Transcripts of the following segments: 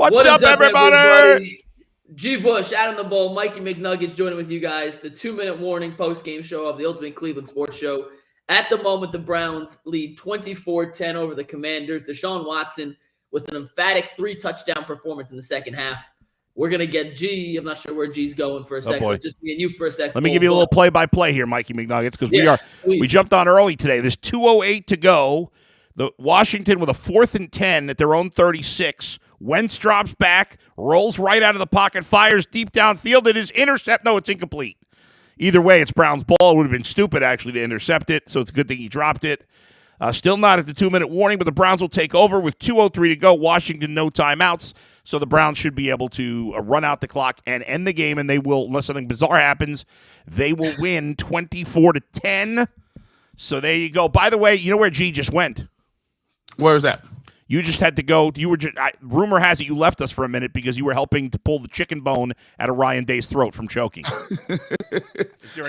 What's What up, is everybody? G. Bush, Adam the Bull, Mikey McNuggets joining with you guys. The 2-minute warning post-game show of the Ultimate Cleveland Sports Show. At the moment, the Browns lead 24-10 over the Commanders. Deshaun Watson with an emphatic 3-touchdown performance in the second half. We're going to get G. I'm not sure where G's going for a second. So just me and you for a second. Let me give you a little play-by-play here, Mikey McNuggets, because we jumped on early today. There's 2:08 to go. The Washington with a 4th and 10 at their own 36. Wentz drops back, rolls right out of the pocket, fires deep downfield. It is intercept. No, it's incomplete. Either way, it's Brown's ball. It would have been stupid, actually, to intercept it, so it's a good thing he dropped it. Still not at the 2-minute warning, but the Browns will take over with 2:03 to go. Washington, no timeouts, so the Browns should be able to run out the clock and end the game, and they will, unless something bizarre happens, they will win 24-10. So there you go. By the way, you know where G just went? Where is that? You just had to go. You were just, rumor has it you left us for a minute because you were helping to pull the chicken bone out of Ryan Day's throat from choking.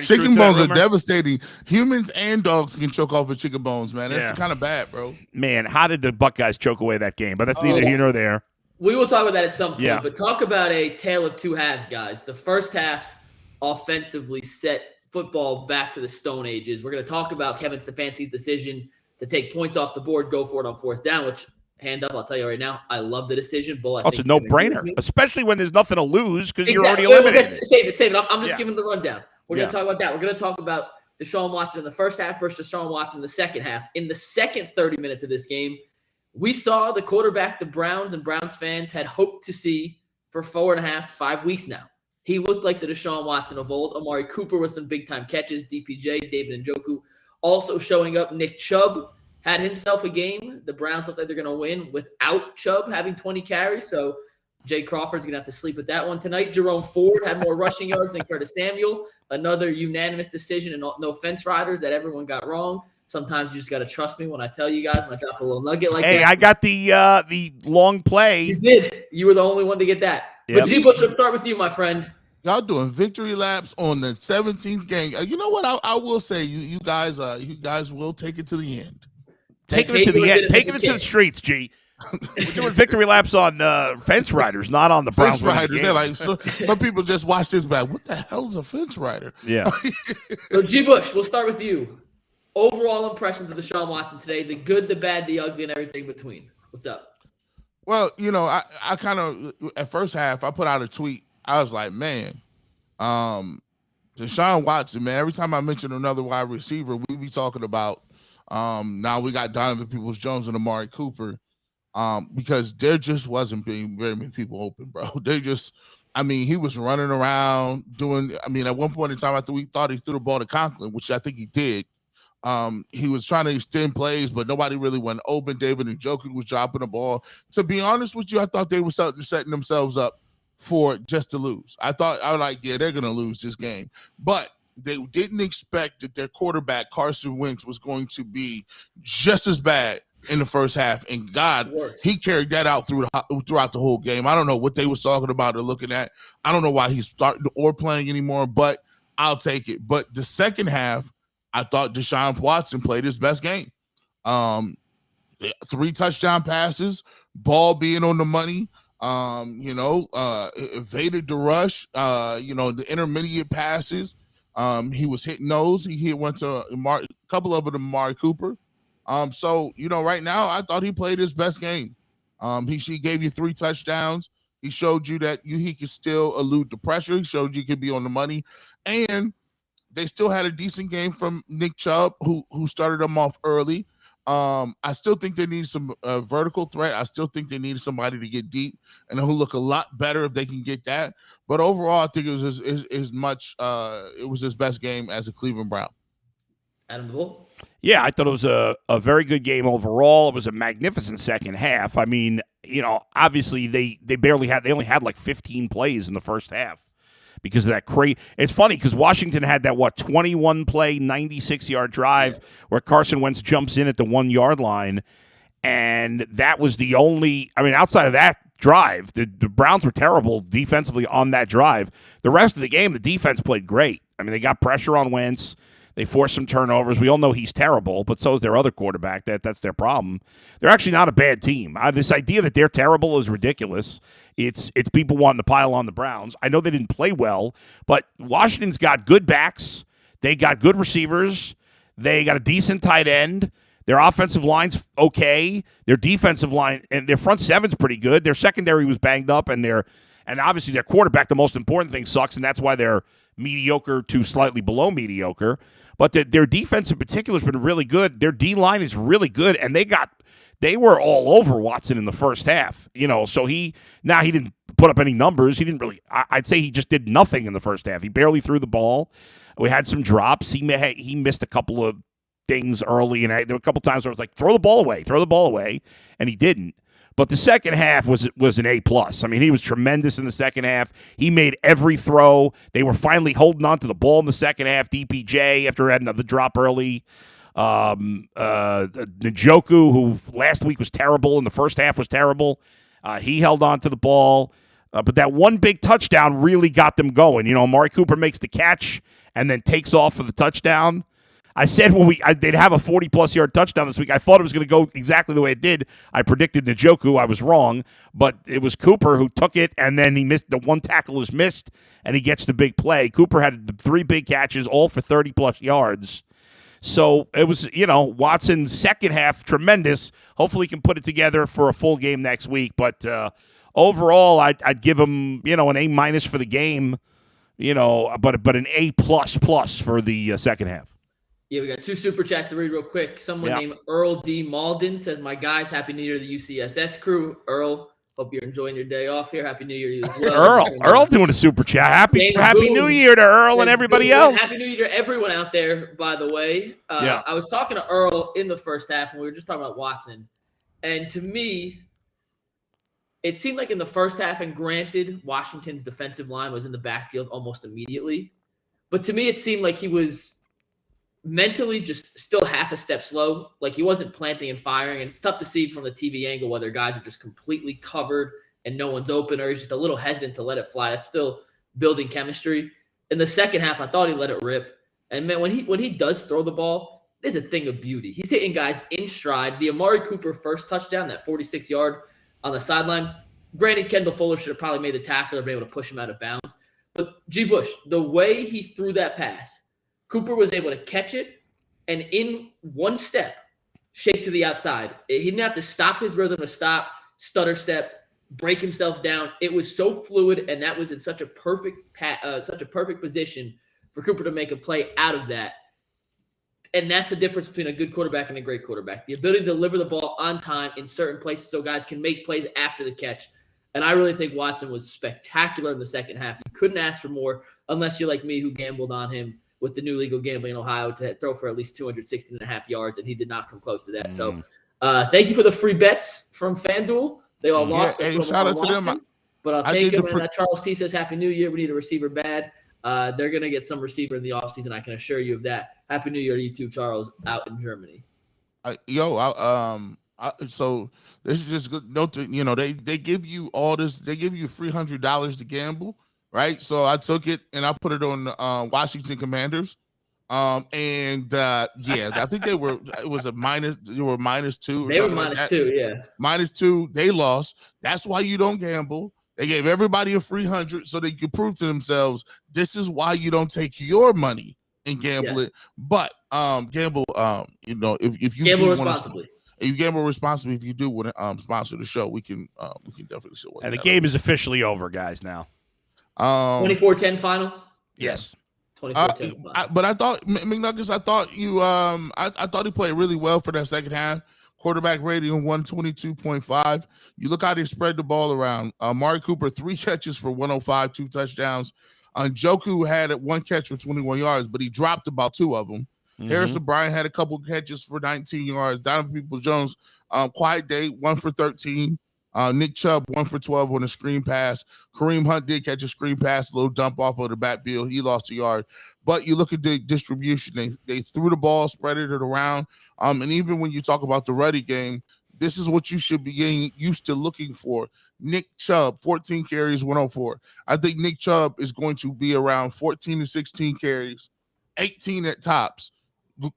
Chicken bones are devastating. Humans and dogs can choke off with chicken bones, man. That's kind of bad, bro. Man, how did the Buckeyes choke away that game? But that's neither here nor there. We will talk about that at some point. But talk about a tale of two halves, guys. The first half offensively set football back to the Stone Ages. We're going to talk about Kevin Stefanski's decision to take points off the board, go for it on 4th down, which – hand up, I'll tell you right now, I love the decision. Bull, it's a no-brainer, especially when there's nothing to lose because you're already eliminated. Save it. I'm just giving the rundown. We're going to talk about that. We're going to talk about Deshaun Watson in the first half versus Deshaun Watson in the second half. In the second 30 minutes of this game, we saw the quarterback the Browns and Browns fans had hoped to see for 4.5, 5 weeks now. He looked like the Deshaun Watson of old. Amari Cooper with some big-time catches. DPJ, David Njoku also showing up. Nick Chubb had himself a game. The Browns look like they're going to win without Chubb having 20 carries. So Jay Crawford's going to have to sleep with that one tonight. Jerome Ford had more rushing yards than Curtis Samuel. Another unanimous decision, and no fence riders that everyone got wrong. Sometimes you just got to trust me when I tell you guys, when I drop a little nugget like that. Hey, I got the long play. You did. You were the only one to get that. Yep. But G. Butch, let's start with you, my friend. Y'all doing victory laps on the 17th game. You know what? I will say, you guys will take it to the end. Taking it to the end. Taking it to the streets, G. We're doing victory laps on fence riders, not on the Browns. Fence riders. They're like, some people just watch this back. What the hell is a fence rider? Yeah. So, G. Bush, we'll start with you. Overall impressions of Deshaun Watson today, the good, the bad, the ugly, and everything between. What's up? Well, I kind of, at first half, I put out a tweet. I was like, man, Deshaun Watson, man, every time I mention another wide receiver, we be talking about, now we got Donovan Peoples-Jones and Amari Cooper, because there just wasn't being very many people open, bro. He was running around at one point in time, after we thought he threw the ball to Conklin, which I think he did. He was trying to extend plays, but nobody really went open. David Njoku was dropping the ball. To be honest with you, I thought they were setting themselves up for just to lose. I was like, yeah, they're going to lose this game. But they didn't expect that their quarterback, Carson Wentz, was going to be just as bad in the first half. And God, he carried that out throughout the whole game. I don't know what they was talking about or looking at. I don't know why he's starting or playing anymore, but I'll take it. But the second half, I thought Deshaun Watson played his best game. 3 touchdown passes, ball being on the money, evaded the rush, the intermediate passes. He was hitting those. He went to a couple of them to Amari Cooper. Right now, I thought he played his best game. He gave you 3 touchdowns. He showed you that he could still elude the pressure. He showed you could be on the money. And they still had a decent game from Nick Chubb, who started them off early. I still think they need some vertical threat. I still think they need somebody to get deep, and who look a lot better if they can get that. But overall, I think it was it was his best game as a Cleveland Brown. Adam the Bull? Yeah, I thought it was a very good game overall. It was a magnificent second half. I mean, obviously they only had like 15 plays in the first half because of that It's funny because Washington had that 21-play, 96-yard drive where Carson Wentz jumps in at the 1-yard line, and that was the only. I mean, outside of that drive, the Browns were terrible defensively on that drive. The rest of the game, the defense played great. I mean, they got pressure on Wentz. They force some turnovers. We all know he's terrible, but so is their other quarterback. That's their problem. They're actually not a bad team. This idea that they're terrible is ridiculous. It's people wanting to pile on the Browns. I know they didn't play well, but Washington's got good backs. They got good receivers. They got a decent tight end. Their offensive line's okay. Their defensive line and their front seven's pretty good. Their secondary was banged up, and obviously their quarterback, the most important thing, sucks, and that's why they're mediocre to slightly below mediocre. But their defense in particular has been really good. Their D-line is really good, and they were all over Watson in the first half. So he didn't put up any numbers. He didn't really. I'd say he just did nothing in the first half. He barely threw the ball. We had some drops. He missed a couple of things early, and there were a couple times where I was like, throw the ball away, and he didn't. But the second half was an A+. I mean, he was tremendous in the second half. He made every throw. They were finally holding on to the ball in the second half. DPJ, after had another drop early. Njoku, who last week was terrible, in the first half was terrible. He held on to the ball. But that one big touchdown really got them going. Amari Cooper makes the catch and then takes off for the touchdown. I said they'd have a 40-plus yard touchdown this week. I thought it was going to go exactly the way it did. I predicted Njoku. I was wrong, but it was Cooper who took it, and then he missed. The one tackle is missed, and he gets the big play. Cooper had the 3 big catches, all for 30-plus yards. So it was, Watson's second half, tremendous. Hopefully he can put it together for a full game next week. But overall, I'd give him, an A- for the game, but an A++ for the second half. Yeah, we got 2 super chats to read real quick. Someone named Earl D. Malden says, my guys, Happy New Year to the UCSS crew. Earl, hope you're enjoying your day off here. Happy New Year to you as well. Earl doing a super chat. Happy New Year to Earl and everybody else. Happy New Year to everyone out there, by the way. I was talking to Earl in the first half, and we were just talking about Watson. And to me, it seemed like in the first half, and granted, Washington's defensive line was in the backfield almost immediately. But to me, it seemed like he was mentally just still half a step slow. Like he wasn't planting and firing. And it's tough to see from the TV angle whether guys are just completely covered and no one's open, or he's just a little hesitant to let it fly. That's still building chemistry. In the second half, I thought he let it rip. And man, when he does throw the ball, it's a thing of beauty. He's hitting guys in stride. The Amari Cooper first touchdown, that 46-yard on the sideline. Granted, Kendall Fuller should have probably made the tackle or been able to push him out of bounds. But G. Bush, the way he threw that pass, Cooper was able to catch it and in one step, shake to the outside. He didn't have to stop his rhythm to stop, stutter step, break himself down. It was so fluid, and that was in such a perfect position for Cooper to make a play out of that. And that's the difference between a good quarterback and a great quarterback. The ability to deliver the ball on time in certain places so guys can make plays after the catch. And I really think Watson was spectacular in the second half. You couldn't ask for more unless you're like me who gambled on him with the new legal gambling in Ohio to throw for at least 216.5 yards, and he did not come close to that. So thank you for the free bets from FanDuel. They all lost. Hey, shout out to them. But I'll take them. And Charles T says, Happy New Year. We need a receiver bad. They're going to get some receiver in the offseason. I can assure you of that. Happy New Year to you too, Charles, out in Germany. So this is just good note to, they give you all this. They give you $300 to gamble. Right, so I took it and I put it on Washington Commanders, I think they were. It was a minus. They were -2. They were -2, yeah. -2. They lost. That's why you don't gamble. They gave everybody a free 100 so they could prove to themselves this is why you don't take your money and gamble it. But gamble. If you gamble responsibly. If you gamble responsibly, if you do want to sponsor the show, we can definitely show. And the game is officially over, guys. Now. 24-10 final. Yes. 24-10 final. But I thought McNuggets. I thought you. I thought he played really well for that second half. Quarterback rating 122.5. You look how they spread the ball around. Amari Cooper 3 catches for 105, 2 touchdowns. Njoku had 1 catch for 21 yards, but he dropped about 2 of them. Harrison Bryant had a couple catches for 19 yards. Donovan Peoples-Jones, quiet day, 1 for 13. Nick Chubb 1 for 12 on a screen pass. Kareem Hunt did catch a screen pass, a little dump off of the backfield. He lost a yard. But you look at the distribution. They threw the ball, spread it around. And even when you talk about the ruddy game, this is what you should be getting used to looking for. Nick Chubb, 14 carries, 104. I think Nick Chubb is going to be around 14 to 16 carries 18 at tops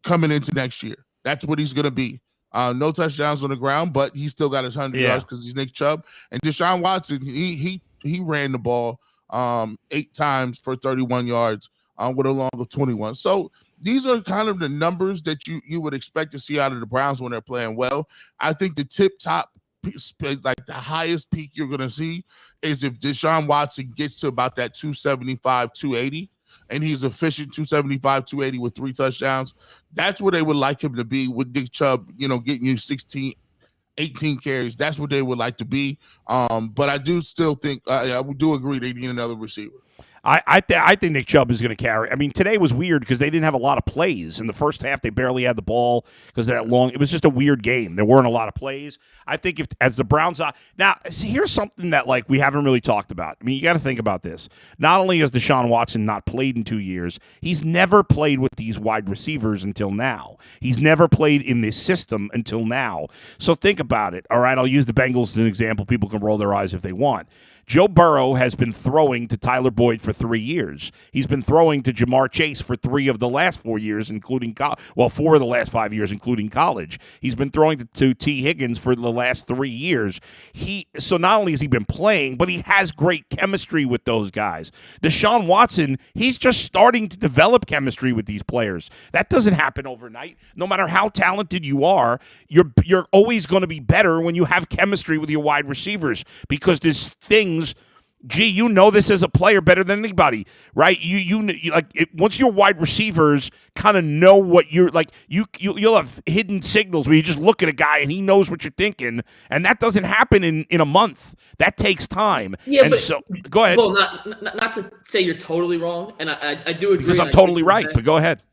coming into next year. That's what he's going to be. No touchdowns on the ground, but he still got his 100 yards because he's Nick Chubb. And Deshaun Watson, he ran the ball 8 times for 31 yards with a long of 21. So these are kind of the numbers that you would expect to see out of the Browns when they're playing well. I think the top, like the highest peak you're going to see is if Deshaun Watson gets to about that 275, 280, and he's efficient 275, 280 with 3 touchdowns. That's where they would like him to be with Nick Chubb, getting you 16, 18 carries. That's what they would like to be. But I do still think I do agree they need another receiver. I think Nick Chubb is going to carry. I mean, today was weird because they didn't have a lot of plays. In the first half, they barely had the ball because of that long. It was just a weird game. There weren't a lot of plays. I think as the Browns now, see, here's something that we haven't really talked about. I mean, you got to think about this. Not only has Deshaun Watson not played in 2 years, he's never played with these wide receivers until now. He's never played in this system until now. So think about it. All right, I'll use the Bengals as an example. People can roll their eyes if they want. Joe Burrow has been throwing to Tyler Boyd for 3 years. He's been throwing to Jamar Chase for 3 of the last 4 years, including 4 of the last 5 years, including college. He's been throwing to T. Higgins for the last 3 years. So not only has he been playing, but he has great chemistry with those guys. Deshaun Watson, he's just starting to develop chemistry with these players. That doesn't happen overnight. No matter how talented you are, you're always going to be better when you have chemistry with your wide receivers because there's things. You know this as a player better than anybody, right? Once your wide receivers kind of know what you're like, you'll have hidden signals where you just look at a guy and he knows what you're thinking, and that doesn't happen in a month. That takes time. Yeah, and but so go ahead. Well, not to say you're totally wrong, and I do agree because I'm totally right. But go ahead.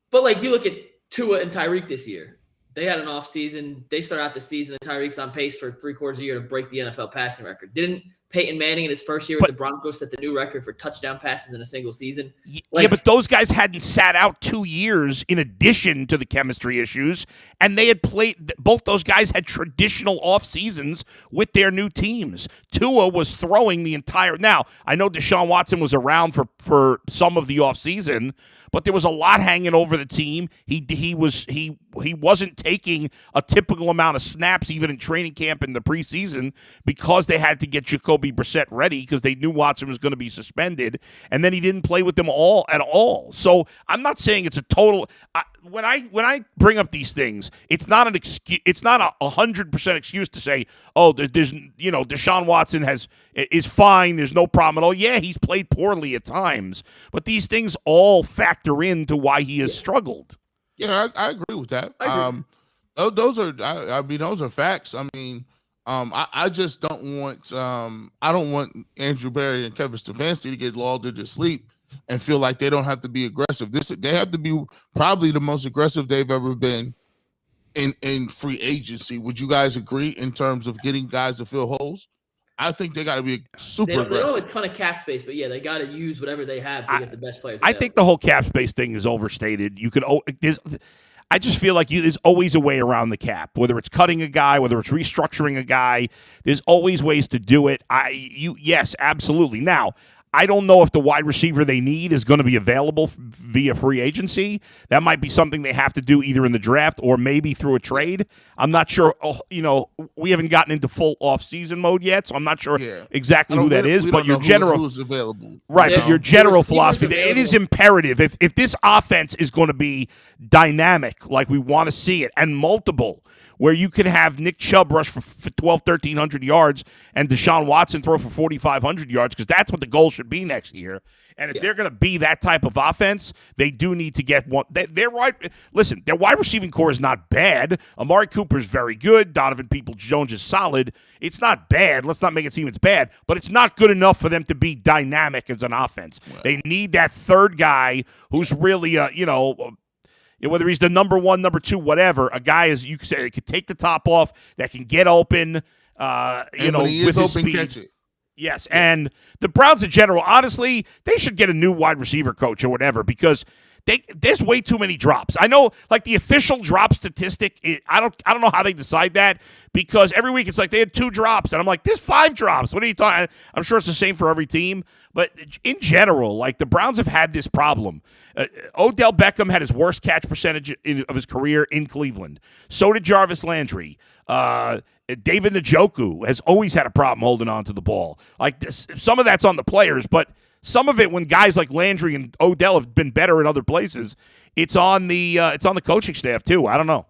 But you look at Tua and Tyreek this year. They had an off season. They start out the season, and Tyreek's on pace for 3/4 of the year to break the NFL passing record. Didn't Peyton Manning in his first year with the Broncos set the new record for touchdown passes in a single season? Yeah, but those guys hadn't sat out 2 years in addition to the chemistry issues, and they had played. Both those guys had traditional off seasons with their new teams. Tua was throwing the entire. Now I know Deshaun Watson was around for some of the off season, but there was a lot hanging over the team. He wasn't taking a typical amount of snaps even in training camp in the preseason because they had to get Jacoby Brissett ready because they knew Watson was going to be suspended, and then he didn't play with them at all. So I'm not saying it's a total. When I bring up these things, it's not an excuse. It's not 100% excuse to say, oh, there's Deshaun Watson is fine. There's no problem at all. Yeah, he's played poorly at times, but these things all factor into why he has struggled. Yeah, I agree with that. Those are facts. I mean, I just don't want I don't want Andrew Berry and Kevin Stefanski to get lulled into sleep and feel like they don't have to be aggressive. They have to be probably the most aggressive they've ever been in free agency. Would you guys agree in terms of getting guys to fill holes? I think they got to be super aggressive. They don't have a ton of cap space, but yeah, they got to use whatever they have to get the best players. I think the whole cap space thing is overstated. I just feel like there's always a way around the cap, whether it's cutting a guy, whether it's restructuring a guy. There's always ways to do it. Yes, absolutely. Now, I don't know if the wide receiver they need is going to be available via free agency. That might be something they have to do either in the draft or maybe through a trade. I'm not sure. We haven't gotten into full off-season mode yet, so I'm not sure exactly who that is. But your general, who's available, right? But your general philosophy, it is imperative if this offense is going to be dynamic, like we want to see it, and multiple, where you can have Nick Chubb rush for 1,200 yards and Deshaun Watson throw for 4,500 yards, because that's what the goal should be next year. And if they're going to be that type of offense, they do need to get one. Their wide receiving core is not bad. Amari Cooper's very good. Donovan Peoples-Jones is solid. It's not bad. Let's not make it seem it's bad, but it's not good enough for them to be dynamic as an offense. Right. They need that third guy who's really whether he's the number one, number two, whatever, a guy is, you could say, that could take the top off, that can get open, with his speed. Catch it. Yes, and the Browns in general, honestly, they should get a new wide receiver coach or whatever, because there's way too many drops. I know, like, the official drop statistic, I don't know how they decide that, because every week it's like they had 2 drops, and I'm like, there's 5 drops. What are you talking? I'm sure it's the same for every team, But in general, like the Browns have had this problem. Odell Beckham had his worst catch percentage of his career in Cleveland. So did Jarvis Landry. David Njoku has always had a problem holding on to the ball. Like some of that's on the players, but some of it when guys like Landry and Odell have been better in other places, it's on the coaching staff too. I don't know.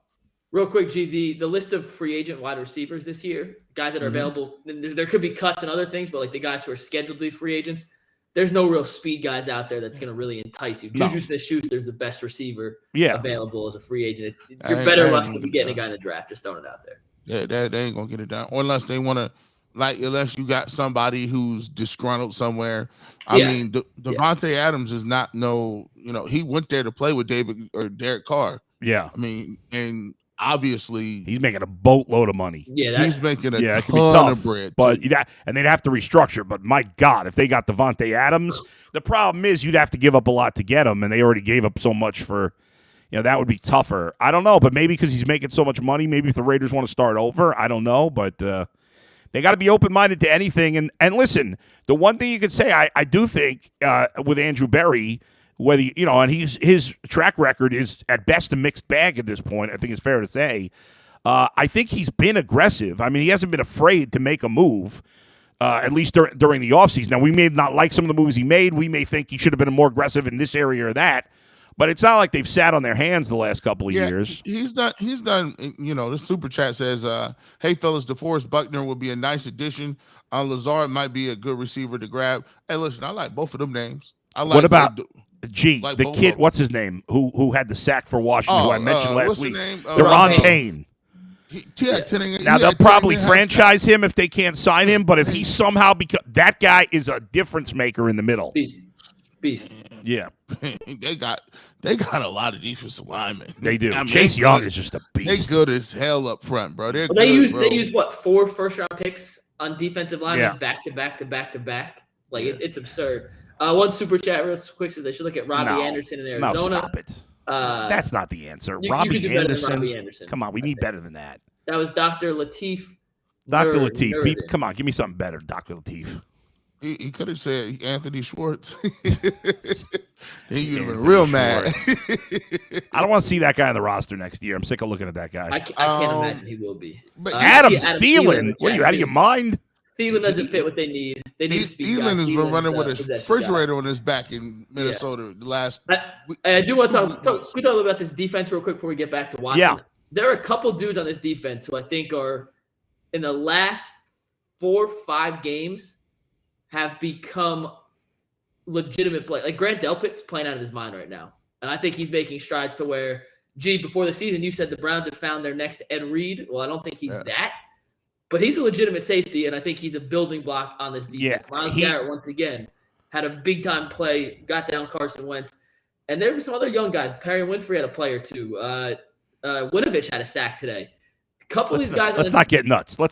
Real quick, G, the list of free agent wide receivers this year, guys that are available, there could be cuts and other things, but like the guys who are scheduled to be free agents, there's no real speed guys out there that's going to really entice you. Juju Smith-Schuster's the best receiver available as a free agent. You're better off to be getting a guy in the draft. Just throwing it out there. Yeah, they ain't going to get it done. Or unless they want to, unless you got somebody who's disgruntled somewhere. I mean, Devontae Adams is not he went there to play with David or Derek Carr. Yeah. I mean, and obviously he's making a boatload of money. Yeah, he's making a ton of bread. But and they'd have to restructure. But my God, if they got Devontae Adams, the problem is you'd have to give up a lot to get him, and they already gave up so much for. That would be tougher. I don't know, but maybe because he's making so much money, maybe if the Raiders want to start over, I don't know, but they got to be open-minded to anything. And listen, the one thing you could say, I do think with Andrew Berry, whether and his track record is at best a mixed bag at this point. I think it's fair to say. I think he's been aggressive. I mean, he hasn't been afraid to make a move. At least during the offseason. Now, we may not like some of the moves he made. We may think he should have been more aggressive in this area or that. But it's not like they've sat on their hands the last couple of years. He's done. The super chat says, "Hey fellas, DeForest Buckner will be a nice addition. Lazard might be a good receiver to grab." Hey, listen, I like both of them names. What about the kid? What's his name? Who had the sack for Washington? Who I mentioned last week? Deron Payne. Now they'll probably franchise him if they can't sign him. But if he somehow that guy is a difference maker in the middle. Beast. Yeah. They got a lot of defensive linemen. They do. Chase Young is just a beast. They good as hell up front, bro. They use what 4 first-round picks on defensive linemen back to back. Like it's absurd. One super chat real quick says they should look at Robbie Anderson in Arizona. No, stop it. That's not the answer. Robbie Anderson. Come on, we need better than that. That was Dr. Lateef. Lateef. Come on, give me something better, Dr. Lateef. He could have said Anthony Schwartz. He would have been real mad. I don't want to see that guy on the roster next year. I'm sick of looking at that guy. I can't imagine he will be. But Adam Thielen, what are you out of your mind? Thielen doesn't fit what they need. They need speed. Thielen has been running with his refrigerator on his back in Minnesota the last. I do want to talk. Can we talk a little about this defense real quick before we get back to Watson? Yeah. There are a couple dudes on this defense who I think are in the last 4 or 5 games have become legitimate play. Like Grant Delpit's playing out of his mind right now. And I think he's making strides to where, before the season, you said the Browns had found their next Ed Reed. Well, I don't think he's that. But he's a legitimate safety, and I think he's a building block on this defense. Yeah, Myles Garrett, once again, had a big-time play, got down Carson Wentz. And there were some other young guys. Perry Winfrey had a play or two. Winovich had a sack today. A couple of these guys. Let's not get nuts. I'm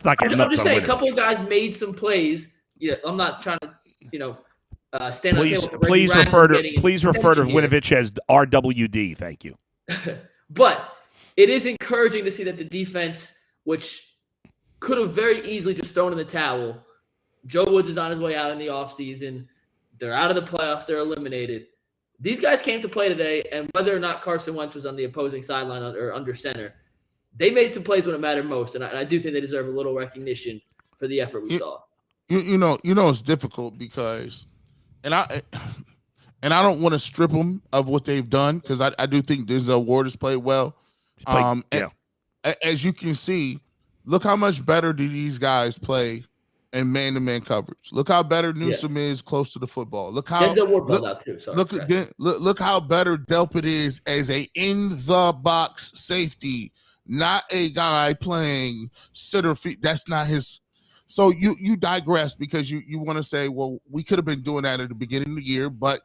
just saying, a couple of guys made some plays. Yeah, I'm not trying to, stand on the table. Please refer to Winovich as RWD. Thank you. But it is encouraging to see that the defense, which could have very easily just thrown in the towel, Joe Woods is on his way out in the offseason. They're out of the playoffs. They're eliminated. These guys came to play today, and whether or not Carson Wentz was on the opposing sideline or under center, they made some plays when it mattered most, and I do think they deserve a little recognition for the effort we saw. It's difficult because, and I don't want to strip them of what they've done because I do think Denzel Ward has played well. As you can see, look how much better do these guys play in man-to-man coverage. Look how better Newsome is close to the football. Look how Denzel Ward balled out too. Sorry, look how better Delpit is as a in-the-box safety, not a guy playing center field. That's not his. So you digress because you want to say, well, we could have been doing that at the beginning of the year, but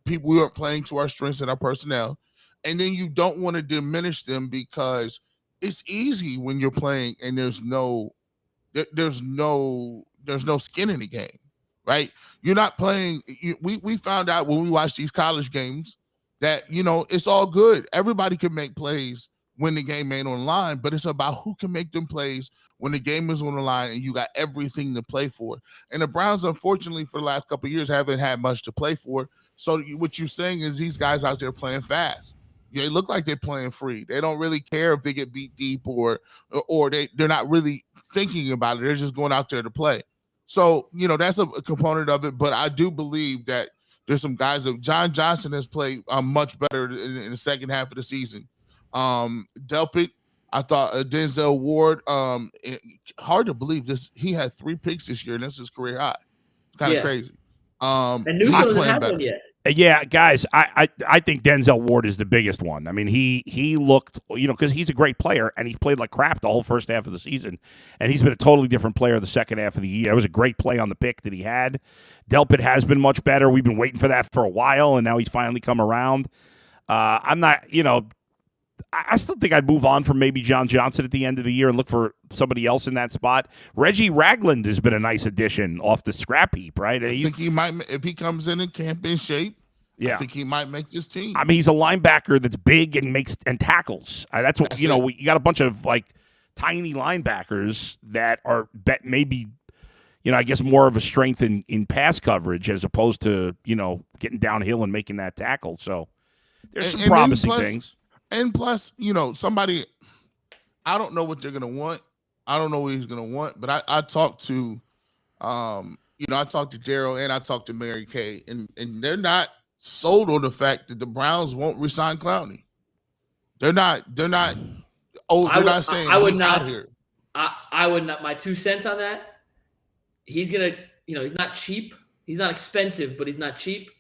we weren't playing to our strengths and our personnel. And then you don't want to diminish them because it's easy when you're playing and there's no skin in the game, right? You're not playing. We found out when we watched these college games that, it's all good. Everybody can make plays when the game ain't on the line, but it's about who can make them plays when the game is on the line and you got everything to play for. And the Browns, unfortunately, for the last couple of years, haven't had much to play for. So what you're saying is these guys out there playing fast. They look like they're playing free. They don't really care if they get beat deep or they're not really thinking about it. They're just going out there to play. So, that's a component of it. But I do believe that there's some guys that John Johnson has played much better in the second half of the season. Delpit, I thought Denzel Ward, hard to believe this. He had 3 picks this year, and that's his career high. It's kind of crazy. And Newsom hasn't had one yet. Yeah, guys, I think Denzel Ward is the biggest one. I mean, he looked, because he's a great player, and he played like crap the whole first half of the season, and he's been a totally different player the second half of the year. It was a great play on the pick that he had. Delpit has been much better. We've been waiting for that for a while, and now he's finally come around. I'm not, I still think I'd move on from maybe John Johnson at the end of the year and look for somebody else in that spot. Reggie Ragland has been a nice addition off the scrap heap, right? I think he might, if he comes in camp in shape. Yeah, I think he might make this team. I mean, he's a linebacker that's big and tackles. That's what you got a bunch of like tiny linebackers that are maybe, I guess more of a strength in pass coverage as opposed to getting downhill and making that tackle. So there's some promising things. And plus, somebody, I don't know what they're gonna want. I don't know what he's gonna want. But I talked to, I talked to Daryl and I talked to Mary Kay, and they're not sold on the fact that the Browns won't resign Clowney. They're not. Oh, they're not saying he's out here. I would not. My 2 cents on that. He's gonna. He's not cheap. He's not expensive, but he's not cheap.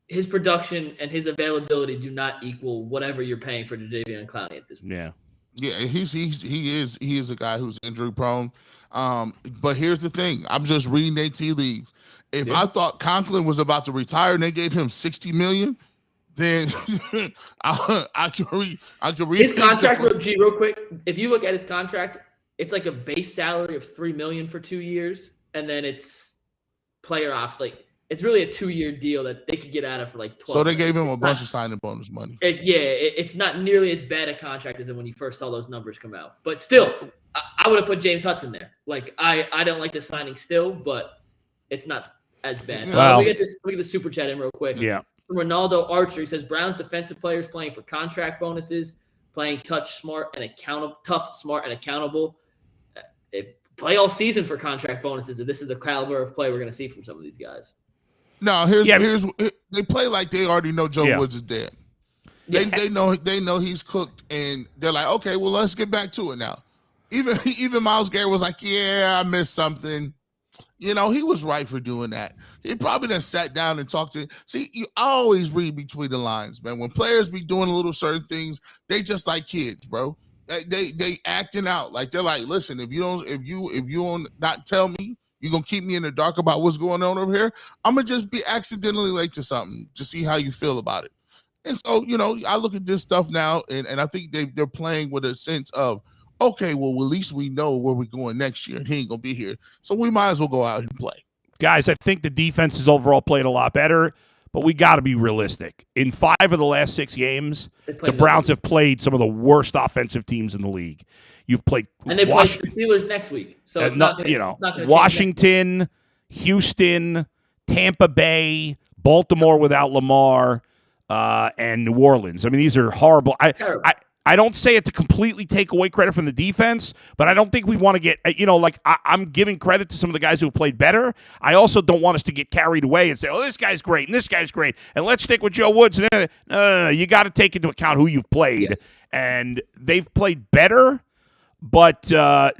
His production and his availability do not equal whatever you're paying for Jadeveon Clowney at this point. Yeah, he is a guy who's injury prone. But here's the thing: I'm just reading their tea leaves. If I thought Conklin was about to retire and they gave him $60 million, then I could read his contract. Real quick, if you look at his contract, it's like a base salary of $3 million for 2 years, and then it's player off. Like it's really a 2-year deal that they could get out of for like 12. So they gave him a bunch of signing bonus money. It's not nearly as bad a contract as when you first saw those numbers come out, but still, I would have put James Hudson there. Like I don't like the signing still, but it's not as bad. Well, let me get the super chat in real quick. Yeah. Ronaldo Archer, he says Browns defensive players playing for contract bonuses, playing tough, smart, and accountable. Play all season for contract bonuses. If this is the caliber of play we're going to see from some of these guys. No, here's they play like they already know Joe Woods is dead. They know he's cooked, and they're like, okay, well, let's get back to it now. Even Myles Garrett was like, yeah, I missed something. He was right for doing that. He probably done sat down and talked to. See, you always read between the lines, man. When players be doing little certain things, they just like kids, bro. They acting out like they're like, listen, if you don't not tell me, you're gonna keep me in the dark about what's going on over here. I'm gonna just be accidentally late to something to see how you feel about it. And so, I look at this stuff now, and I think they're playing with a sense of, okay, well, at least we know where we're going next year, and he ain't going to be here. So we might as well go out and play. Guys, I think the defense has overall played a lot better, but we got to be realistic. In 5 of the last 6 games, the Browns have played some of the worst offensive teams in the league. You've played and they play the Steelers next week. So it's not Washington, Houston, Tampa Bay, Baltimore without Lamar, and New Orleans. I mean, these are horrible. I don't say it to completely take away credit from the defense, but I don't think we want to get, I'm giving credit to some of the guys who have played better. I also don't want us to get carried away and say, oh, this guy's great and this guy's great, and let's stick with Joe Woods. No, you got to take into account who you've played, and they've played better, but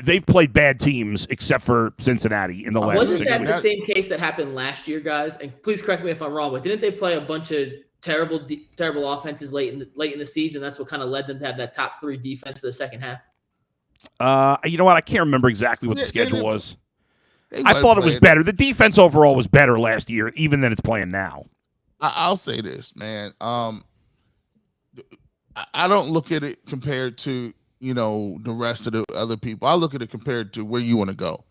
they've played bad teams except for Cincinnati in the last 6 weeks. Wasn't that the same case that happened last year, guys? And please correct me if I'm wrong, but didn't they play a bunch of terrible offenses late in the season? That's what kind of led them to have that top 3 defense for the second half. You know what? I can't remember exactly what the schedule was. I thought it was better. The defense overall was better last year, even than it's playing now. I'll say this, man. I don't look at it compared to the rest of the other people. I look at it compared to where you want to go,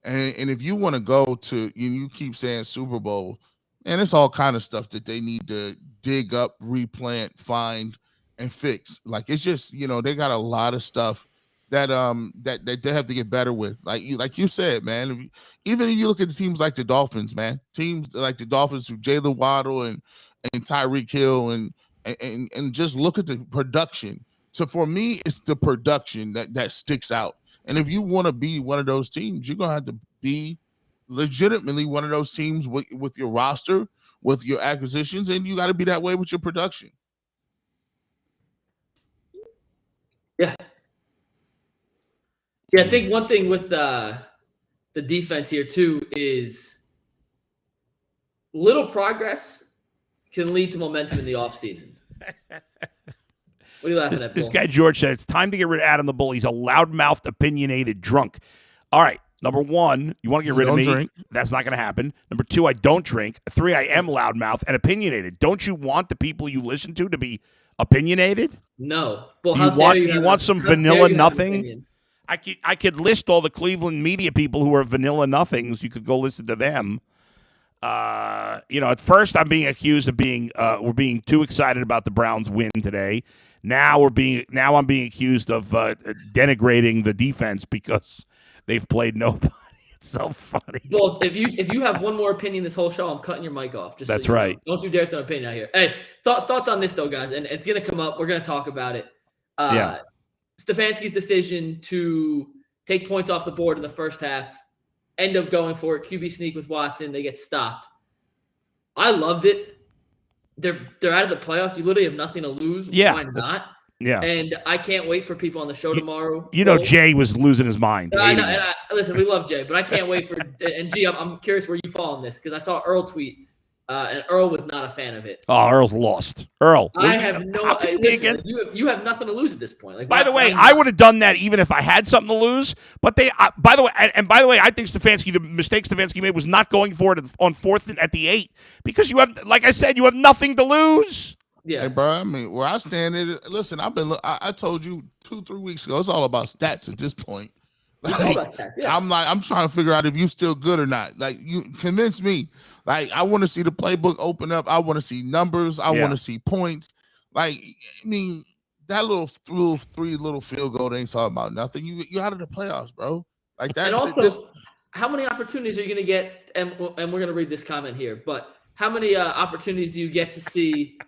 and if you want to go to, you keep saying Super Bowl. And it's all kind of stuff that they need to dig up, replant, find, and fix. Like, it's just, they got a lot of stuff that that they have to get better with. Like you said, man, even if you look at the teams like the Dolphins, man, teams like the Dolphins with Jalen Waddle and Tyreek Hill and just look at the production. So for me, it's the production that sticks out. And if you want to be one of those teams, you're going to have to be legitimately one of those teams with your roster, with your acquisitions, and you got to be that way with your production. Yeah. Yeah, I think one thing with the defense here too is little progress can lead to momentum in the offseason. What are you laughing at, This Paul? guy George said it's time to get rid of Adam the Bull. He's a loudmouthed, opinionated drunk. All right. Number one, you want to get rid of me? Drink. That's not going to happen. Number two, I don't drink. Three, I am loudmouth and opinionated. Don't you want the people you listen to be opinionated? No. Well, You want some vanilla nothing? I could list all the Cleveland media people who are vanilla nothings. You could go listen to them. At first I'm being accused of we're being too excited about the Browns win today. Now I'm being accused of denigrating the defense because they've played nobody. It's so funny. Well, if you have one more opinion this whole show, I'm cutting your mic off. That's so right. Don't you dare throw an opinion out here. Hey, thoughts on this though, guys, and it's gonna come up. We're gonna talk about it. Stefanski's decision to take points off the board in the first half, end up going for it. QB sneak with Watson, they get stopped. I loved it. They're out of the playoffs. You literally have nothing to lose. Yeah. Why not? Yeah. And I can't wait for people on the show tomorrow. Jay was losing his mind. I know, and listen, we love Jay, but I can't wait for – and, G, I'm curious where you fall on this because I saw Earl tweet, and Earl was not a fan of it. Oh, Earl's lost. Earl. I have no – you have nothing to lose at this point. Like, by the way, I would have done that even if I had something to lose. But by the way, I think the mistake Stefanski made was not going for it on 4th at the 8 because you have, like I said, you have nothing to lose. Yeah. Hey, bro, I mean, where I stand is, listen, I told you 2-3 weeks ago, it's all about stats at this point. I'm trying to figure out if you still good or not. Like, you convince me. Like, I want to see the playbook open up. I want to see numbers. I want to see points. Like, I mean, that little field goal ain't talking about nothing. You out of the playoffs, bro. Like that. And also, how many opportunities are you going to get? And we're going to read this comment here, but how many opportunities do you get to see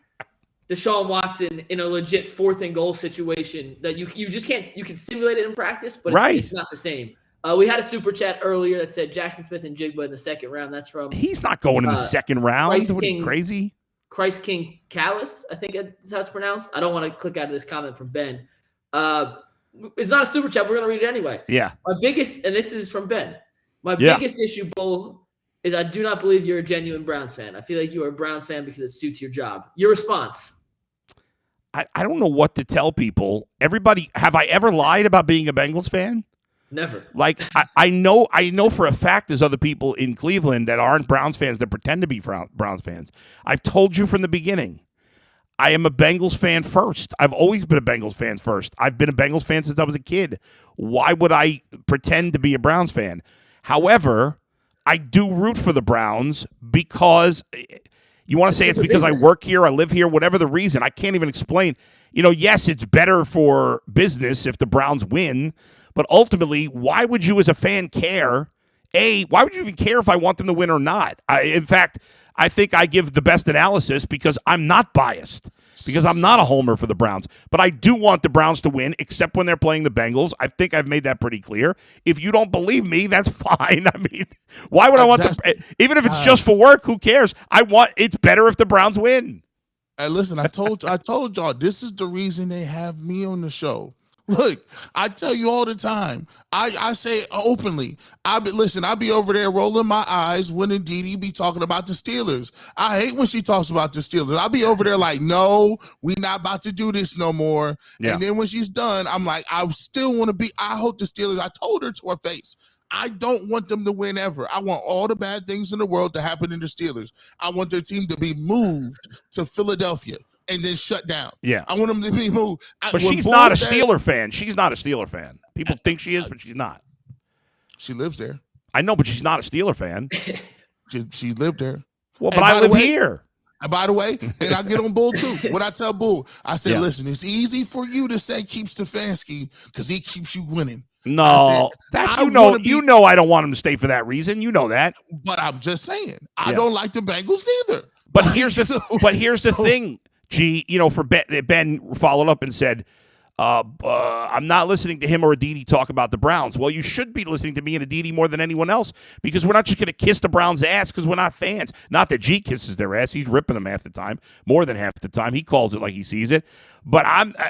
Deshaun Watson in a legit 4th and goal situation that you just can't? You can simulate it in practice, but it's not the same. We had a super chat earlier that said Jackson Smith and Jigba in the 2nd round. That's from he's not going in the 2nd round. What are you, crazy? Christ King Callis, I think that's how it's pronounced. I don't want to click out of this comment from Ben. It's not a super chat. We're going to read it anyway. Yeah. My biggest, and this is from Ben. My biggest issue, Bull, is I do not believe you're a genuine Browns fan. I feel like you are a Browns fan because it suits your job. Your response? I don't know what to tell people. Everybody, have I ever lied about being a Bengals fan? Never. Like, I know for a fact there's other people in Cleveland that aren't Browns fans that pretend to be Browns fans. I've told you from the beginning, I am a Bengals fan first. I've always been a Bengals fan first. I've been a Bengals fan since I was a kid. Why would I pretend to be a Browns fan? However, I do root for the Browns because you want to say it's because I work here, I live here, whatever the reason. I can't even explain. Yes, it's better for business if the Browns win, but ultimately, why would you as a fan care? Why would you even care if I want them to win or not? In fact, I think I give the best analysis because I'm not biased, because I'm not a homer for the Browns. But I do want the Browns to win, except when they're playing the Bengals. I think I've made that pretty clear. If you don't believe me, that's fine. I mean, why would I want even if it's just for work, who cares? It's better if the Browns win. Hey, listen, I told y'all, this is the reason they have me on the show. Look, I tell you all the time. I say openly. I be over there rolling my eyes when Ndidi be talking about the Steelers. I hate when she talks about the Steelers. I'll be over there like, no, we not about to do this no more. Yeah. And then when she's done, I'm like, I still want to be. I hope the Steelers. I told her to her face, I don't want them to win ever. I want all the bad things in the world to happen in the Steelers. I want their team to be moved to Philadelphia and then shut down. Yeah. I want them to be moved. But she's not a Steeler fan. She's not a Steeler fan. People think she is, but she's not. She lives there. I know, but she's not a Steeler fan. She lived there. Well, but I live here. And by the way, and I get on Bull too. What I tell Bull, I said, listen, it's easy for you to say keep Stefanski because he keeps you winning. No, that's I don't want him to stay for that reason. You know that. But I'm just saying, I don't like the Bengals neither. But here's the thing, G. For Ben followed up and said, I'm not listening to him or Aditi talk about the Browns. Well, you should be listening to me and Aditi more than anyone else because we're not just going to kiss the Browns' ass because we're not fans. Not that G kisses their ass. He's ripping them half the time, more than half the time. He calls it like he sees it. But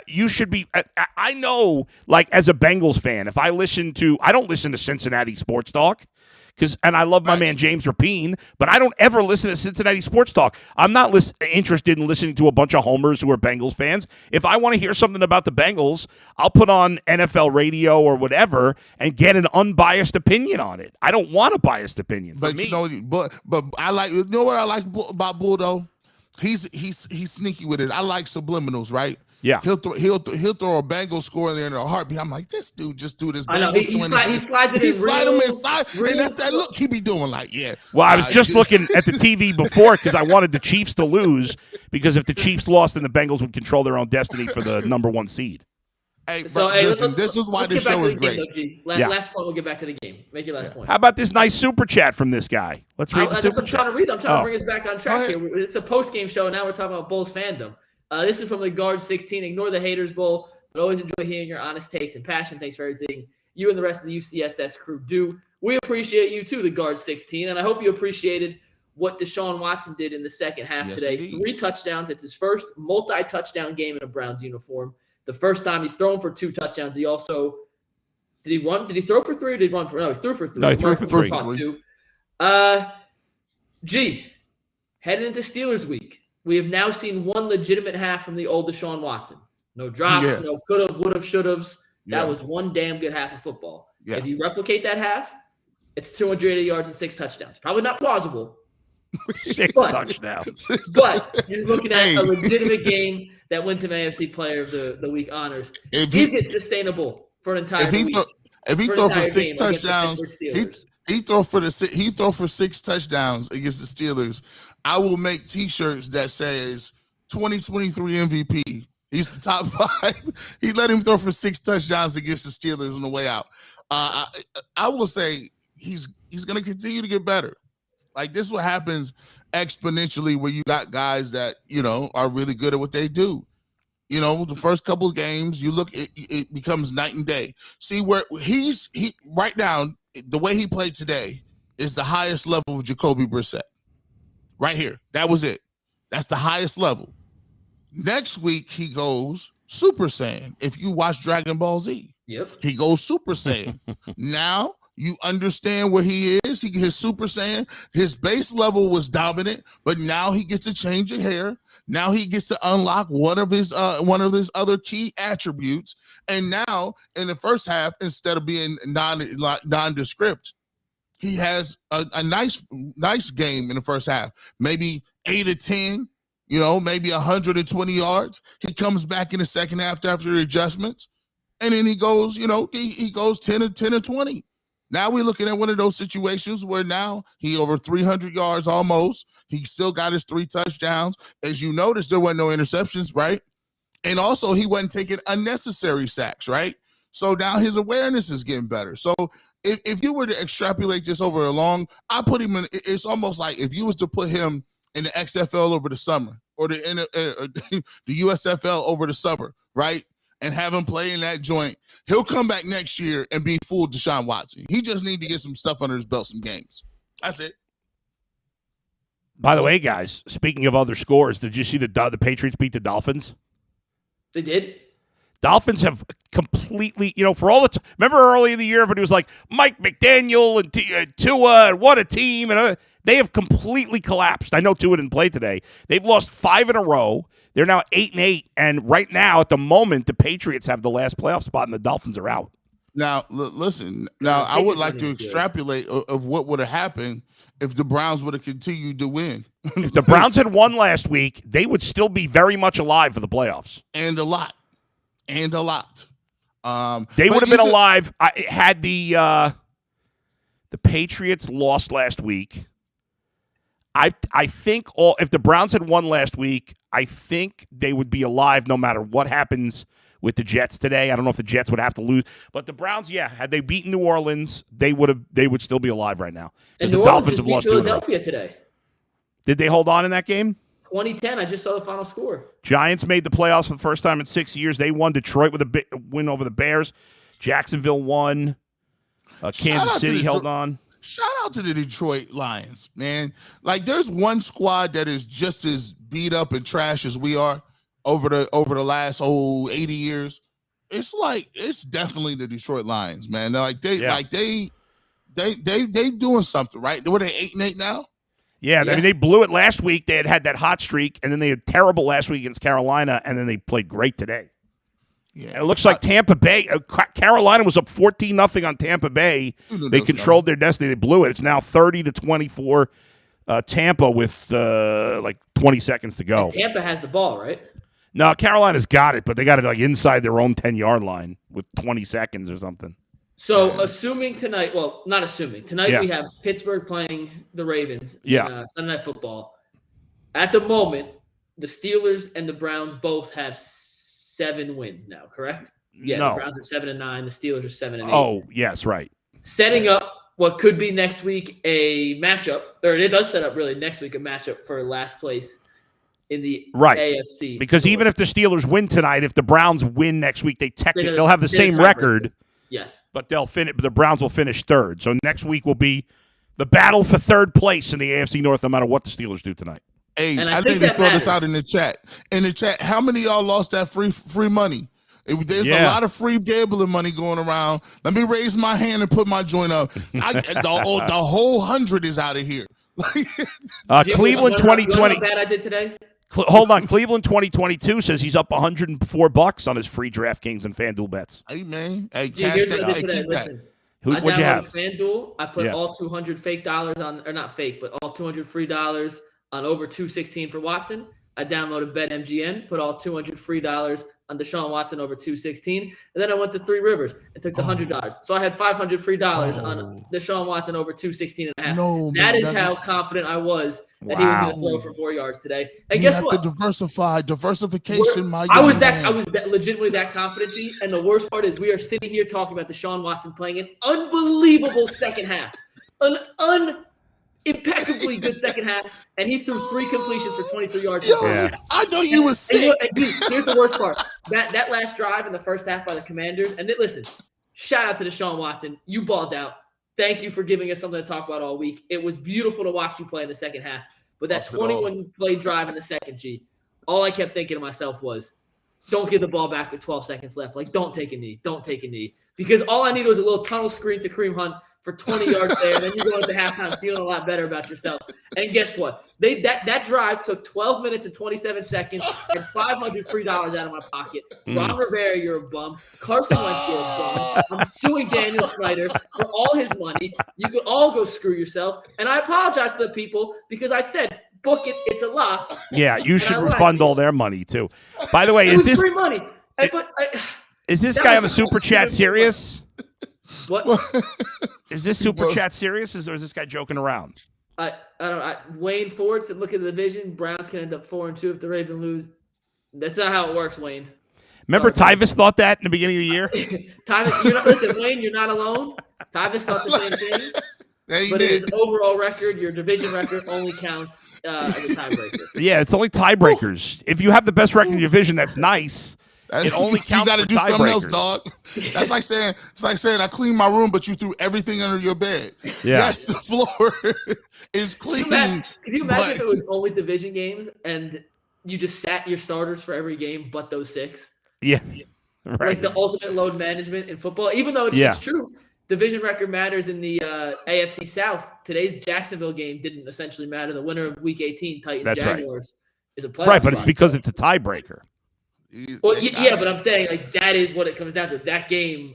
you should be. I know, like as a Bengals fan, if I don't listen to Cincinnati sports talk. And I love my man James Rapine, but I don't ever listen to Cincinnati sports talk. I'm not interested in listening to a bunch of homers who are Bengals fans. If I want to hear something about the Bengals, I'll put on NFL radio or whatever and get an unbiased opinion on it. I don't want a biased opinion. But but I like what I like about Bull though. He's sneaky with it. I like subliminals, right? Yeah, he'll throw a Bengals score in there in a heartbeat. I'm like, this dude just do this. I know he slides it in. He slides him inside, and that's that look he be doing. Like, yeah. Well, I was just looking at the TV before because I wanted the Chiefs to lose because if the Chiefs lost, then the Bengals would control their own destiny for the number 1 seed. Hey, listen, this is why this show is great. Last point, we'll get back to the game. Make your last point. How about this nice super chat from this guy? Let's read the super chat. I'm trying to bring us back on track here. It's a post-game show, and now we're talking about Bulls fandom. This is from the Guard 16. Ignore the haters, Bull, but always enjoy hearing your honest takes and passion. Thanks for everything you and the rest of the UCSS crew do. We appreciate you too, the Guard 16, and I hope you appreciated what Deshaun Watson did in the second half today. Indeed. 3 touchdowns. It's his first multi-touchdown game in a Browns uniform. The first time he's thrown for 2 touchdowns. He also did he throw for 3 or did he run for? No, he threw for 3. No, he threw for 3. 2. Heading into Steelers week. We have now seen one legitimate half from the old Deshaun Watson. No drops, no could have, would have, should have. That was one damn good half of football. Yeah. If you replicate that half, it's 280 yards and 6 touchdowns. Probably not plausible. 6 touchdowns. But you're looking at a legitimate game that wins him AFC Player of the Week honors. Is it sustainable for an entire week? If he throw for 6 touchdowns, he throw for 6 touchdowns against the Steelers. I will make T-shirts that says 2023 MVP. He's the top 5. He let him throw for 6 touchdowns against the Steelers on the way out. I will say he's going to continue to get better. Like this, what happens exponentially where you got guys that are really good at what they do. The first couple of games, you look, it becomes night and day. See where he right now, the way he played today is the highest level of Jacoby Brissett. Right here. That was it. That's the highest level. Next week, he goes Super Saiyan. If you watch Dragon Ball Z, he goes Super Saiyan. Now you understand where he is. His Super Saiyan, his base level was dominant, but now he gets a change of hair. Now he gets to unlock one of his other key attributes. And now in the first half, instead of being nondescript, he has a nice game in the first half, maybe 8 or 10, maybe 120 yards. He comes back in the second half after the adjustments, and then he goes, he goes 10 or 20. Now we're looking at one of those situations where now he over 300 yards almost. He still got his 3 touchdowns. As you notice, there weren't no interceptions, right? And also he wasn't taking unnecessary sacks, right? So now his awareness is getting better. So if you were to extrapolate this over I put him in, it's almost like if you was to put him in the XFL over the summer or the USFL over the summer, right? And have him play in that joint, he'll come back next year and be full Deshaun Watson. He just need to get some stuff under his belt, some games. That's it. By the way, guys, speaking of other scores, did you see the Patriots beat the Dolphins? They did. Dolphins have completely, for all the remember early in the year, everybody was like, Mike McDaniel and Tua, and what a team. And they have completely collapsed. I know Tua didn't play today. They've lost 5 in a row. They're now 8-8. And right now, at the moment, the Patriots have the last playoff spot and the Dolphins are out. Now, listen. Now, I would like to extrapolate of what would have happened if the Browns would have continued to win. If the Browns had won last week, they would still be very much alive for the playoffs. And a lot. They would have been alive had the Patriots lost last week. I think if the Browns had won last week, I think they would be alive no matter what happens with the Jets today. I don't know if the Jets would have to lose, but the Browns, had they beaten New Orleans, they would still be alive right now. And the New Dolphins Orleans have beat lost Philadelphia today. Did they hold on in that game? 2010. I just saw the final score. Giants made the playoffs for the first time in 6 years. They won. Detroit with a win over the Bears. Jacksonville won. Kansas City held on. Shout out to the Detroit Lions, man. Like, there's one squad that is just as beat up and trash as we are over the last 80 years. It's definitely the Detroit Lions, man. They doing something, right? Were they 8-8 now? Yeah, I mean, they blew it last week. They had that hot streak, and then they had terrible last week against Carolina, and then they played great today. Yeah, and it looks like Tampa Bay. Carolina was up 14-0 on Tampa Bay. They controlled their destiny. They blew it. It's now 30-24. Tampa with 20 seconds to go. And Tampa has the ball, right? No, Carolina's got it, but they got it inside their own 10-yard line with 20 seconds or something. So, assuming tonight, well, not assuming. Tonight we have Pittsburgh playing the Ravens in Sunday Night Football. At the moment, the Steelers and the Browns both have 7 wins now, correct? Yeah, no. The Browns are 7-9. The Steelers are 7-8. Oh, yes, right. Setting up what could be next week a matchup, or it does set up really next week a matchup for last place in the AFC. Because even if the Steelers win tonight, if the Browns win next week, they'll have the same record. Yes. But the Browns will finish third. So next week will be the battle for third place in the AFC North, no matter what the Steelers do tonight. Hey, I think they throw this out in the chat. In the chat, how many of y'all lost that free money? There's a lot of free gambling money going around. Let me raise my hand and put my joint up. The whole 100 is out of here. Cleveland 2020. How bad I did today? Hold on. Cleveland 2022 says he's up $104 on his free DraftKings and FanDuel bets. Hey, man. Hey, here's what I did today. Listen. What'd you have? FanDuel. I put all 200 fake dollars on, or not fake, but all 200 free dollars on over 216 for Watson. I downloaded BetMGM, put all 200 free dollars on Deshaun Watson over 216, and then I went to Three Rivers and took the $100. So I had 500 free dollars on Deshaun Watson over 216 and a half. That is how confident I was that he was going to throw for 4 yards today. And guess what? Diversification. I was legitimately that confident, G. And the worst part is we are sitting here talking about Deshaun Watson playing an unbelievable second half, an impeccably good second half, and he threw 3 completions for 23 yards. I know you was sick. Here's the worst part. That last drive in the first half by the Commanders, and listen, shout out to Deshaun Watson. You balled out. Thank you for giving us something to talk about all week. It was beautiful to watch you play in the second half. But that 21-play drive in the second, G, all I kept thinking to myself was, don't give the ball back with 12 seconds left. Don't take a knee. Don't take a knee. Because all I needed was a little tunnel screen to Kareem Hunt for 20 yards there, and then you go into halftime feeling a lot better about yourself. And guess what? That drive took 12 minutes and 27 seconds and $500 free dollars out of my pocket. Ron Rivera, you're a bum. Carson Wentz, you're a bum. I'm suing Daniel Snyder for all his money. You can all go screw yourself. And I apologize to the people because I said, book it. It's a lock. Yeah, you should refund all their money, too. By the way, is this free money? Is this guy on the Super Chat serious? What? Is this Super Chat serious, or is this guy joking around? I don't know. Wayne Ford said, look at the division. Browns can end up 4-2 if the Ravens lose. That's not how it works, Wayne. Remember Tyvis thought that in the beginning of the year? Tyvis, listen, Wayne, you're not alone. Tyvis thought the same thing. But in his overall record, your division record only counts as a tiebreaker. Yeah, it's only tiebreakers. If you have the best record in your division, that's nice. It only counts. You got to do something else, dog. That's like saying I cleaned my room, but you threw everything under your bed. Yeah. Yes, the floor is clean. Could you imagine if it was only division games and you just sat your starters for every game, but those 6? Yeah, right. Like the ultimate load management in football. Even though it's true, division record matters in the AFC South. Today's Jacksonville game didn't essentially matter. The winner of Week 18, Titans Jaguars, is a playoff. Right, but it's because it's a tiebreaker. Well, yeah, but I'm saying that is what it comes down to. That game,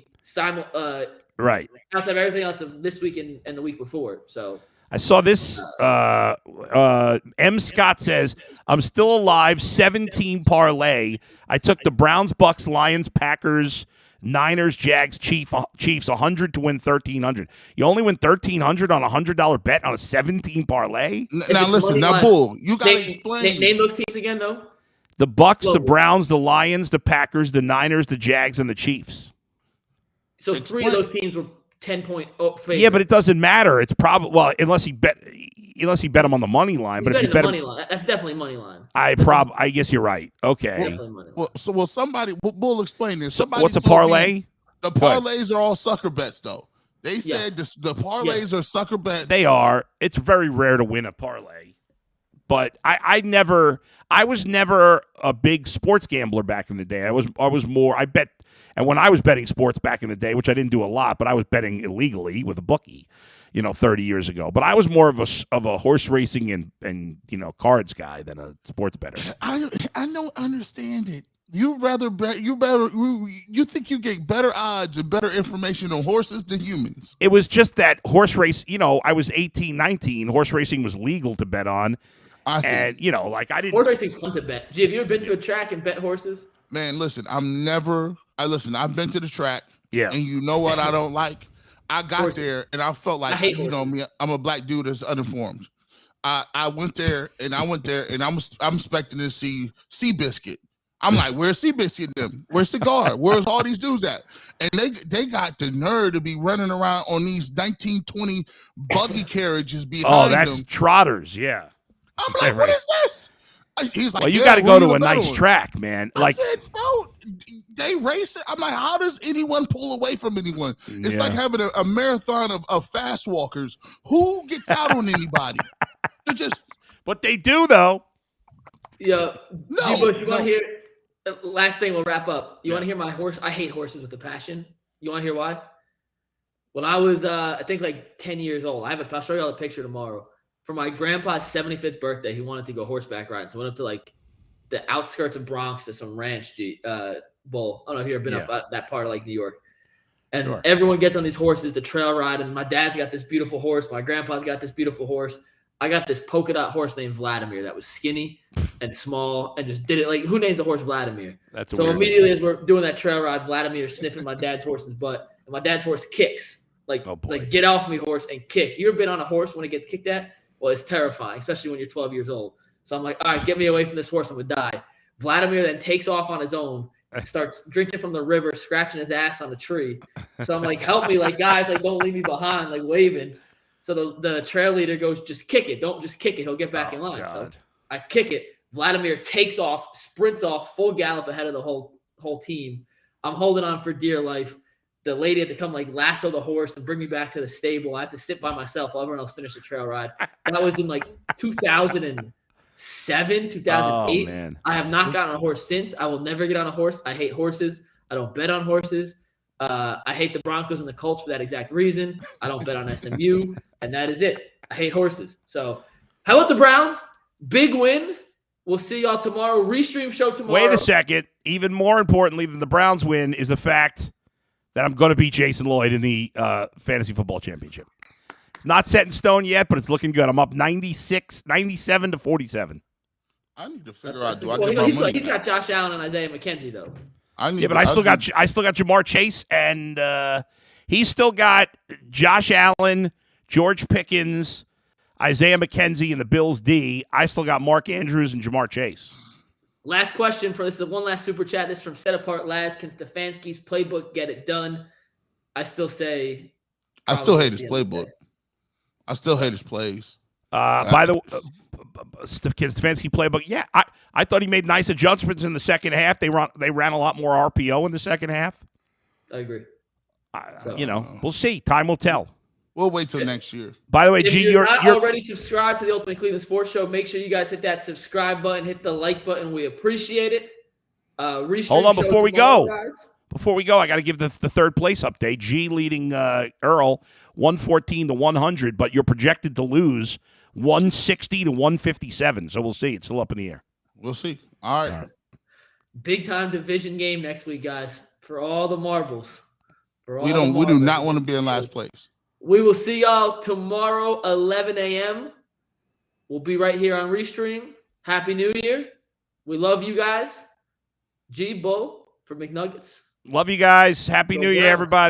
right, outside of everything else of this week and the week before. So I saw this. M. Scott says, "I'm still alive. 17 parlay. I took the Browns, Bucks, Lions, Packers, Niners, Jags, Chiefs 100 to win 1,300. You only win 1,300 on a $100 bet on a 17 parlay? Now listen, now Bull, you got to explain. Name those teams again, though. The Bucks, the Browns, the Lions, the Packers, the Niners, the Jags, and the Chiefs. So 3 of those teams were 10-point favorites. Yeah, but it doesn't matter. It's probably unless he bet them on the money line. But if you bet money line, that's definitely money line. I guess you're right. Okay. Definitely money line. Well, somebody Bull explain this. Somebody what's a parlay? The parlays are all sucker bets, though. They said the parlays are sucker bets. They are. It's very rare to win a parlay. But I was never a big sports gambler back in the day. I was more. I bet, and when I was betting sports back in the day, which I didn't do a lot, but I was betting illegally with a bookie, 30 years ago. But I was more of a horse racing and cards guy than a sports bettor. I don't understand it. You rather bet. You think you get better odds and better information on horses than humans? It was just that horse race. I was 18, 19. Horse racing was legal to bet on. I see. And I didn't. Horse racing's fun to bet. Gee, have you ever been to a track and bet horses? Man, listen, I've been to the track. Yeah. And you know what I don't like? I got there and I felt like me. I'm a black dude that's uninformed. I went there and I'm expecting to see Seabiscuit. I'm like, where's Seabiscuit them? Where's Cigar? Where's all these dudes at? And they got the nerve to be running around on these 1920 buggy carriages behind them. Oh, that's trotters, yeah. I'm like, what is this? He's like, well, you got to go to a nice track, man. I said, bro, they race it. I'm like, how does anyone pull away from anyone? It's like having a marathon of fast walkers. Who gets out on anybody? They're just. But they do, though. Yeah. No. Bush, you want to hear? Last thing, we'll wrap up. You want to hear my horse? I hate horses with a passion. You want to hear why? When I was, I think, like 10 years old, I'll show you all the picture tomorrow. For my grandpa's 75th birthday, he wanted to go horseback riding. So I went up to like the outskirts of Bronx to some ranch bowl. I don't know if you've ever been up that part of like New York. And everyone gets on these horses to trail ride. And my dad's got this beautiful horse. My grandpa's got this beautiful horse. I got this polka dot horse named Vladimir that was skinny and small and just did it. Like, who names the horse Vladimir? So immediately as we're doing that trail ride, Vladimir's sniffing my dad's horse's butt. And my dad's horse kicks. It's like, get off me, horse, and kicks. You ever been on a horse when it gets kicked at? Well, it's terrifying, especially when you're 12 years old. So I'm like, all right, get me away from this horse. I'm going to die. Vladimir then takes off on his own, starts drinking from the river, scratching his ass on a tree. So I'm like, help me, like, guys, like, don't leave me behind, like, waving. So the trail leader goes, just kick it. Don't just kick it. He'll get back in line. God. So I kick it. Vladimir takes off, sprints off, full gallop ahead of the whole team. I'm holding on for dear life. The lady had to come like lasso the horse and bring me back to the stable. I had to sit by myself while everyone else finished the trail ride. That was in like 2007, 2008. Oh, man. I have not gotten on a horse since. I will never get on a horse. I hate horses. I don't bet on horses. I hate the Broncos and the Colts for that exact reason. I don't bet on SMU, and that is it. I hate horses. So how about the Browns? Big win. We'll see y'all tomorrow. Restream show tomorrow. Wait a second. Even more importantly than the Browns win is the fact that I'm going to beat Jason Lloyd in the Fantasy Football Championship. It's not set in stone yet, but it's looking good. I'm up 97 to 47. I need to figure out. He's got Josh Allen and Isaiah McKenzie though. But I still got Jamar Chase, and he's still got Josh Allen, George Pickens, Isaiah McKenzie, and the Bills D. I still got Mark Andrews and Jamar Chase. Last question for this is one last super chat. This is from Set Apart Laz. Can Stefanski's playbook get it done? I still hate his playbook. I still hate his plays. By the way, can Stefanski playbook? Yeah, I thought he made nice adjustments in the second half. They ran a lot more RPO in the second half. I agree. We'll see. Time will tell. We'll wait till next year. By the way, if G, you're not already subscribed to the Ultimate Cleveland Sports Show, make sure you guys hit that subscribe button, hit the like button. We appreciate it. Hold on, before we go, I got to give the third place update. G leading Earl 114 to 100, but you're projected to lose 160 to 157. So we'll see. It's still up in the air. We'll see. All right. Big time division game next week, guys. For all the marbles. We do not want to be in last place. We will see y'all tomorrow, 11 a.m. We'll be right here on Restream. Happy New Year. We love you guys. G, Bull, for McNuggets. Love you guys. Happy New Year, everybody.